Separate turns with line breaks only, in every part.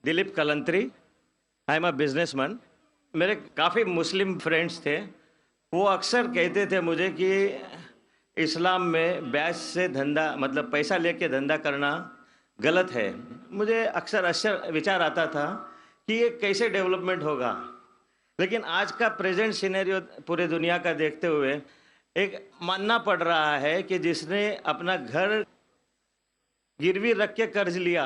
Dilip Kalantri. I am a businessman. मेरे काफ़ी Muslim friends थे। वो अक्सर कहते थे मुझे कि इस्लाम में ब्याज से धंधा मतलब पैसा लेके धंधा करना गलत है। मुझे अक्सर अक्सर विचार आता था कि ये कैसे डेवलपमेंट होगा। लेकिन आज का प्रेजेंट सिनेरियो पूरे दुनिया का देखते हुए एक मानना पड़ रहा है कि जिसने अपना घर गिरवी रख के कर्ज लिया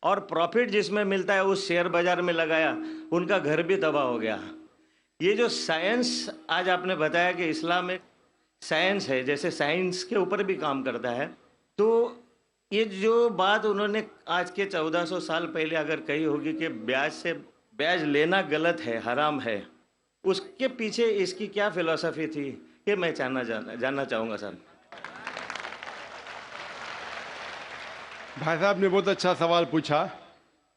और प्रॉफिट जिसमें मिलता है उस शेयर बाजार में लगाया, उनका घर भी तबाह हो गया। ये जो साइंस आज आपने बताया कि इस्लाम एक साइंस है, जैसे साइंस के ऊपर भी काम करता है, तो ये जो बात उन्होंने आज के 1400 साल पहले अगर कही होगी कि ब्याज से ब्याज लेना गलत है, हराम है, उसके पीछे इसकी क्या फिलॉसफी थी, ये मैं जानना चाहूँगा सर।
भाई साहब ने बहुत अच्छा सवाल पूछा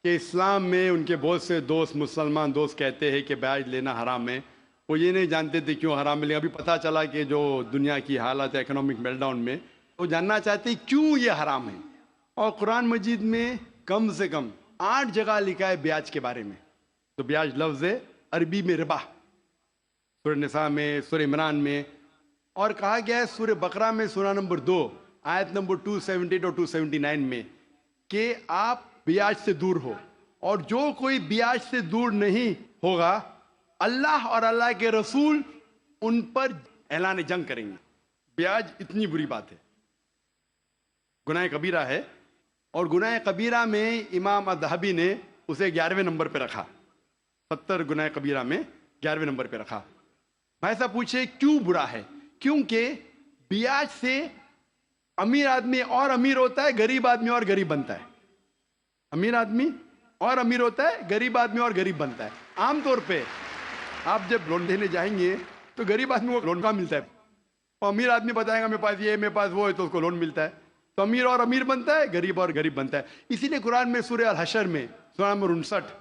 कि इस्लाम में उनके बहुत से दोस्त मुसलमान दोस्त कहते हैं कि ब्याज लेना हराम है। वो ये नहीं जानते थे क्यों हराम है, लेकिन अभी पता चला कि जो दुनिया की हालत है इकोनॉमिक मेल्टडाउन में, वो जानना चाहते हैं क्यों ये हराम है। और कुरान मजीद में कम से कम 8 जगह लिखा है ब्याज के बारे में। तो ब्याज लफ्ज़ है अरबी में रिबा, सूरह निसा में, सूरह इमरान में, और कहा गया है सूरह बकरा में सूरह नंबर 2 आयत नंबर 278 और 279 में कि आप ब्याज से दूर हो, और जो कोई ब्याज से दूर नहीं होगा अल्लाह और अल्लाह के रसूल उन पर ऐलान जंग करेंगे। ब्याज इतनी बुरी बात है, गुनाह कबीरा है, और गुनाह कबीरा में इमाम अदहबी ने उसे 11वें नंबर पे रखा। 70 गुनाह कबीरा में 11वें नंबर पे रखा। भाई साहब पूछे क्यों बुरा है? क्योंकि ब्याज से अमीर आदमी और अमीर होता है, गरीब आदमी और गरीब बनता है। अमीर आदमी और अमीर होता है, गरीब आदमी और गरीब बनता है। आमतौर पे आप जब लोन देने जाएंगे तो गरीब आदमी को लोन कहाँ मिलता है, और अमीर आदमी बताएगा मेरे पास ये मेरे पास वो है, तो उसको लोन मिलता है। तो अमीर और अमीर बनता है, गरीब और गरीब बनता है। इसीलिए कुरान में सूरह अल हशर में सूरह नंबर 59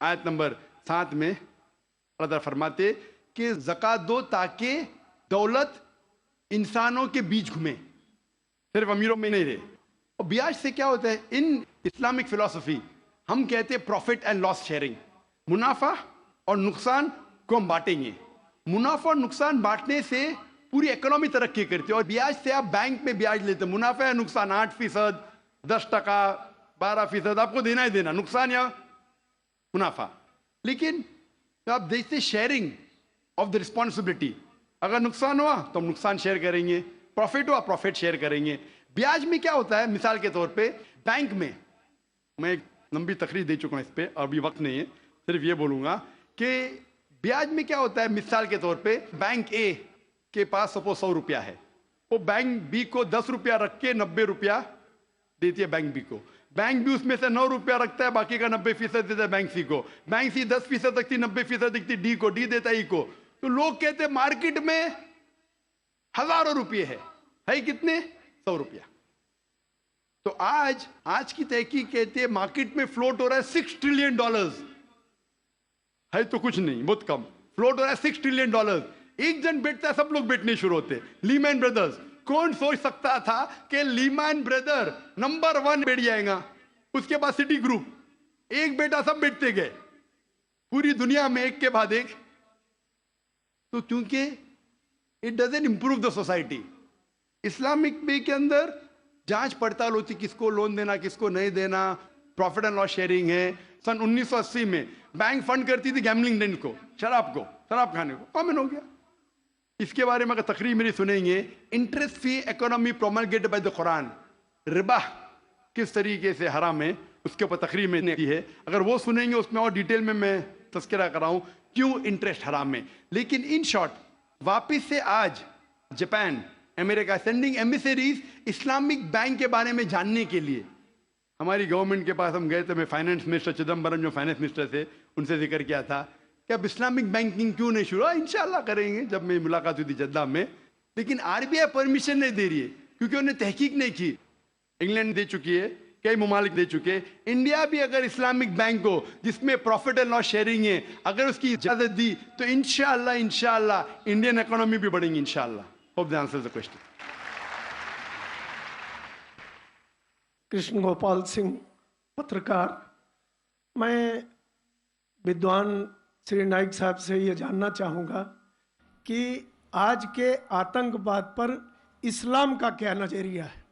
आयत नंबर 7 में अल्लाह ताला फरमाते कि ज़कात दो ताकि दौलत इंसानों के बीच घूमे, सिर्फ अमीरों में नहीं रहे। और ब्याज से क्या होता है, इन इस्लामिक फिलॉसफी हम कहते हैं प्रॉफिट एंड लॉस शेयरिंग। मुनाफा और नुकसान को हम बांटेंगे। मुनाफा और नुकसान बांटने से पूरी इकोनॉमी तरक्की करती है। और ब्याज से आप बैंक में ब्याज लेते हैं, मुनाफा या नुकसान 8%, 10%, 12% आपको देना ही देना, नुकसान या मुनाफा। लेकिन तो आप देखते शेयरिंग ऑफ द रिस्पॉन्सिबिलिटी, अगर नुकसान हुआ तो हम नुकसान शेयर करेंगे, प्रॉफिट हुआ प्रॉफिट शेयर करेंगे। ब्याज में क्या होता है, मिसाल के तौर पे बैंक में, मैं एक लंबी तकरीर दे चुका हूं इस पे, अभी वक्त नहीं है, सिर्फ ये बोलूंगा कि ब्याज में क्या होता है। मिसाल के तौर पे बैंक ए के पास सपोज 100 रुपया है, वो बैंक बी को 10 रुपया रख के 90 रुपया देती है बैंक बी को। बैंक बी उसमें से 9 रुपया रखता है, बाकी का 90% देता है बैंक सी को। बैंक सी 10% रखती, 90% दिखती डी को, डी देता है ई को। तो लोग कहते हैं मार्केट में हजारों रुपये है कितने, 100 रुपया। तो आज की तहकीक कहते हैं मार्केट में फ्लोट हो रहा है $6 ट्रिलियन, है तो कुछ नहीं, बहुत कम फ्लोट हो रहा है $6 ट्रिलियन। एक जन बेचता है, सब लोग बेचने शुरू होते। लीमैन ब्रदर्स, कौन सोच सकता था कि लीमैन ब्रदर नंबर 1 बैठ जाएगा। उसके बाद सिटी ग्रुप, एक बेटा सब बेचते गए पूरी दुनिया में एक के बाद एक। तो क्योंकि it doesn't improve the society. Islamic way के अंदर जांच पड़ताल होती, किसको लोन देना किसको नहीं देना, प्रॉफिट एंड लॉस शेयरिंग है। सन 1980 में बैंक फंड करती थी गैम्बलिंग डेन को, शराब खाने को, कॉमन हो गया। इसके बारे में अगर तकरीर मेरी सुनेंगे, interest free economy promulgated by the Quran, रिबा किस तरीके से हराम है, उसके ऊपर तकरीर मैंने की है। अगर वो सुनेंगे उसमें और डिटेल में मैं तस्करा कर रहा हूं क्यों इंटरेस्ट हराम है। लेकिन इन शॉर्ट वापिस से आज Japan, America sending ambassadors Islamic bank के बारे में जानने के लिए। हमारी गवर्नमेंट के पास हम गए थे, मैं फाइनेंस मिनिस्टर चिदम्बरम जो फाइनेंस मिनिस्टर थे उनसे जिक्र किया था कि अब इस्लामिक बैंकिंग क्यों नहीं शुरू। इंशाल्लाह करेंगे, जब मेरी मुलाकात हुई थी जद्दा में। लेकिन आरबीआई परमिशन नहीं दे रही है क्योंकि उन्हें तहकीक नहीं की। इंग्लैंड दे चुकी है, कई ममालिक दे चुके हैं। इंडिया भी अगर इस्लामिक बैंक को जिसमें प्रॉफिट एंड लॉस शेयरिंग है अगर उसकी इजाजत दी तो इंशाल्लाह इंडियन इकोनॉमी भी बढ़ेगी इंशाल्लाह। Hope that answers the question.
Krishna Gopal Singh, पत्रकार। मैं विद्वान श्री नाइक साहब से ये जानना चाहूँगा कि आज के आतंकवाद पर इस्लाम का क्या नज़रिया है।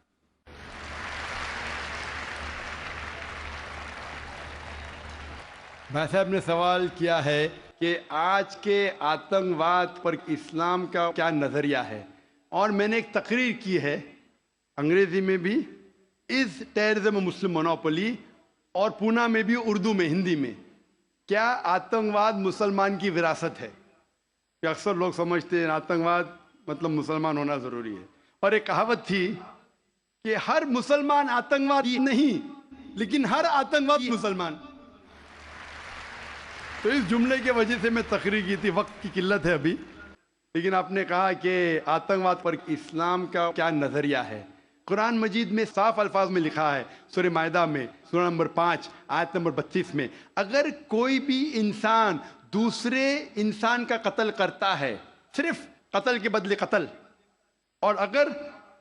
भाई साहब ने सवाल किया है कि आज के आतंकवाद पर इस्लाम का क्या नज़रिया है, और मैंने एक तकरीर की है अंग्रेजी में भी, इज टेररिज्म मुस्लिम मोनोपोली, और पूना में भी उर्दू में, हिंदी में, क्या आतंकवाद मुसलमान की विरासत है। कि अक्सर लोग समझते हैं आतंकवाद मतलब मुसलमान होना ज़रूरी है, और एक कहावत थी कि हर मुसलमान आतंकवादी नहीं, लेकिन हर आतंकवाद मुसलमान। तो इस जुमले के वजह से मैं तकरीर की थी, वक्त की किल्लत है अभी, लेकिन आपने कहा कि आतंकवाद पर इस्लाम का क्या नज़रिया है। कुरान मजीद में साफ अल्फाज में लिखा है, सूरह मायदा में सूरह नंबर 5 आयत नंबर 32 में, अगर कोई भी इंसान दूसरे इंसान का कत्ल करता है, सिर्फ कत्ल के बदले कत्ल, और अगर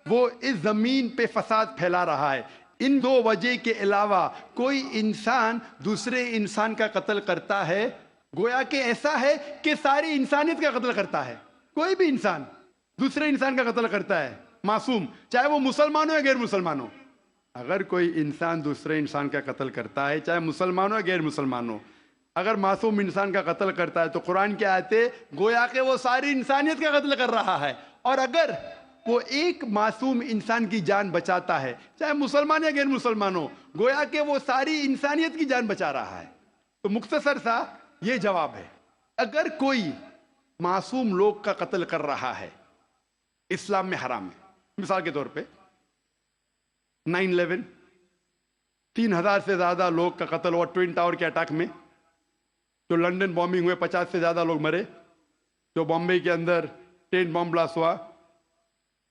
वो इस जमीन पे फसाद फैला रहा है, इन दो वजह के अलावा कोई इंसान दूसरे इंसान का कत्ल करता है, गोया कि ऐसा है कि सारी इंसानियत का कत्ल करता है। कोई भी इंसान दूसरे इंसान का कत्ल करता है, मासूम, चाहे वो मुसलमान हो या गैर मुसलमान हो। अगर कोई इंसान दूसरे इंसान का कत्ल करता है, चाहे मुसलमान हो या गैर मुसलमान हो, अगर मासूम इंसान का कत्ल करता है, तो कुरान के आयते गोया कि वो सारी इंसानियत का कत्ल कर रहा है। और अगर वो एक मासूम इंसान की जान बचाता है, चाहे मुसलमान या गैर मुसलमान हो, गोया कि वो सारी इंसानियत की जान बचा रहा है। तो मुख्तसर सा ये जवाब है, अगर कोई मासूम लोग का कत्ल कर रहा है, इस्लाम में हराम है। मिसाल के तौर पे 9/11, 3000 से ज्यादा लोग का कत्ल हुआ ट्विन टावर के अटैक में। जो लंदन बॉम्बिंग हुए 50 से ज्यादा लोग मरे। जो बॉम्बे के अंदर ट्रेन बॉम्ब ब्लास्ट हुआ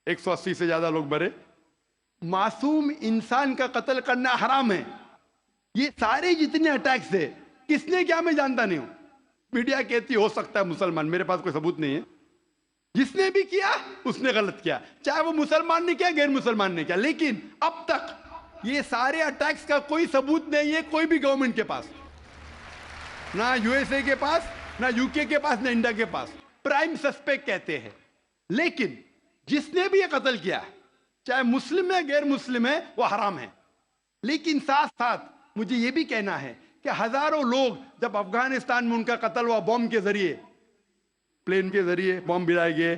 180 से ज्यादा लोग मरे। मासूम इंसान का कत्ल करना हराम है। ये सारे जितने अटैक्स है, किसने क्या, मैं जानता नहीं हूं। मीडिया कहती हो सकता है मुसलमान, मेरे पास कोई सबूत नहीं है। जिसने भी किया उसने गलत किया, चाहे वो मुसलमान ने किया गैर मुसलमान ने किया, लेकिन अब तक ये सारे अटैक्स का कोई सबूत नहीं है कोई भी गवर्नमेंट के पास, ना यूएसए के पास, ना यूके के पास, ना इंडिया के पास। प्राइम सस्पेक्ट कहते हैं। लेकिन जिसने भी ये कत्ल किया, चाहे मुस्लिम है गैर मुस्लिम है, वो हराम है। लेकिन साथ साथ मुझे ये भी कहना है कि हजारों लोग जब अफगानिस्तान में उनका कत्ल हुआ बॉम्ब के जरिए, प्लेन के जरिए बॉम्ब गिराए गए,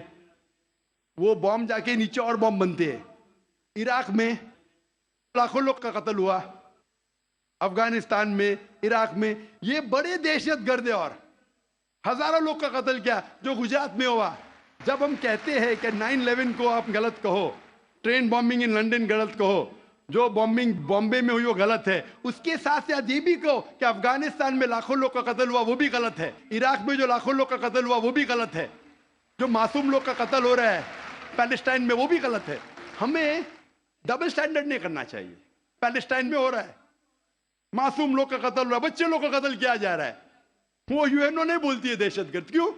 वो बॉम्ब जाके नीचे और बॉम्ब बनते हैं। इराक में लाखों लोग का कत्ल हुआ, अफगानिस्तान में, इराक में, ये बड़े दहशतगर्द है। और हजारों लोग का कत्ल किया जो गुजरात में हुआ। जब हम कहते हैं कि 9/11 को आप गलत कहो, ट्रेन बॉम्बिंग इन लंदन गलत कहो, जो बॉम्बिंग बॉम्बे में हुई वो गलत है, उसके साथ साथ ये भी कहो कि अफगानिस्तान में लाखों लोग का कत्ल हुआ वो भी गलत है, इराक में जो लाखों लोग का कत्ल हुआ वो भी गलत है, जो मासूम लोग का कत्ल हो रहा है पैलेस्टाइन में वो भी गलत है। हमें डबल स्टैंडर्ड नहीं करना चाहिए। पैलेस्टाइन में हो रहा है, मासूम लोग का कत्ल हो रहा है, बच्चे लोग का कत्ल किया जा रहा है, वो यूएनओ नहीं बोलती है दहशतगर्द। क्यों?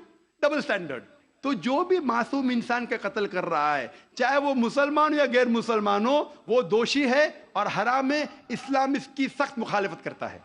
Double standard. तो जो भी मासूम इंसान का कत्ल कर रहा है, चाहे वो मुसलमान हो या गैर मुसलमान हो, वो दोषी है और हराम है। इस्लाम इसकी सख्त मुखालिफत करता है।